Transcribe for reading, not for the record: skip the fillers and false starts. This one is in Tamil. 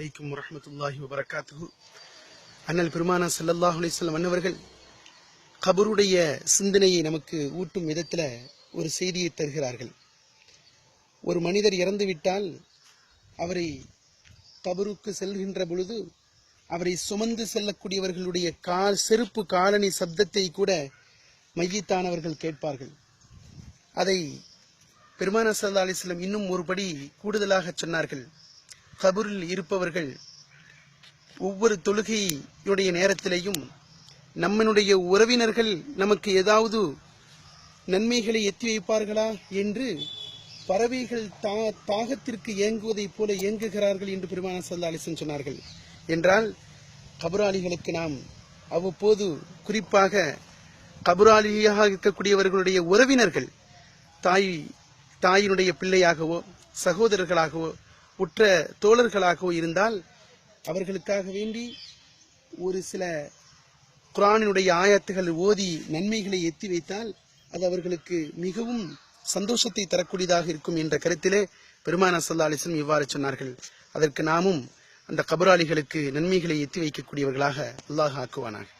அலைக்கும் வரஹ்மத்துல்லாஹி வபரகாத்துஹு. அண்ணல் பெருமானா ஸல்லல்லாஹு அலைஹி வஸல்லம் அன்னவர்கள் கபருடைய சிந்தனையை நமக்கு ஊட்டும் விதத்தில் ஒரு செய்தியை தருகிறார்கள். ஒரு மனிதர் இறந்துவிட்டால் அவரை கபருக்கு செல்கின்ற பொழுது அவரை சுமந்து செல்லக்கூடியவர்களுடைய செருப்பு காலணி சப்தத்தை கூட மையத்தானவர்கள் கேட்பார்கள். அதை பெருமானா ஸல்லல்லாஹு அலைஹி வஸல்லம் இன்னும் ஒருபடி கூடுதலாக சொன்னார்கள். கபரில் இருப்பவர்கள் ஒவ்வொரு தொழுகையுடைய நேரத்திலேயும் நம்மளுடைய உறவினர்கள் நமக்கு ஏதாவது நன்மைகளை எத்தி வைப்பார்களா என்று பறவைகள் தாகத்திற்கு ஏங்குவதைப் போல ஏங்குகிறார்கள் என்று பெருமானார் ஸல்லல்லாஹு அலைஹி வஸல்லம் சொன்னார்கள். என்றால் கபராளிகளுக்கு நாம் அவ்வப்போது, குறிப்பாக கபராளியாக இருக்கக்கூடியவர்களுடைய உறவினர்கள், தாயினுடைய பிள்ளையாகவோ சகோதரர்களாகவோ உற்ற தோழர்களாகவோ இருந்தால் அவர்களுக்காக வேண்டி ஒரு சில குர்ஆனினுடைய ஆயத்துகள் ஓதி நன்மைகளை எத்தி வைத்தால் அது அவர்களுக்கு மிகவும் சந்தோஷத்தை தரக்கூடியதாக இருக்கும் என்ற கருத்திலே பெருமானார் ஸல்லல்லாஹு அலைஹி வஸல்லம் இவ்வாறு சொன்னார்கள். அதற்கு நாமும் அந்த கபராளிகளுக்கு நன்மைகளை எத்தி வைக்கக்கூடியவர்களாக அல்லாஹ் ஆக்குவானாக.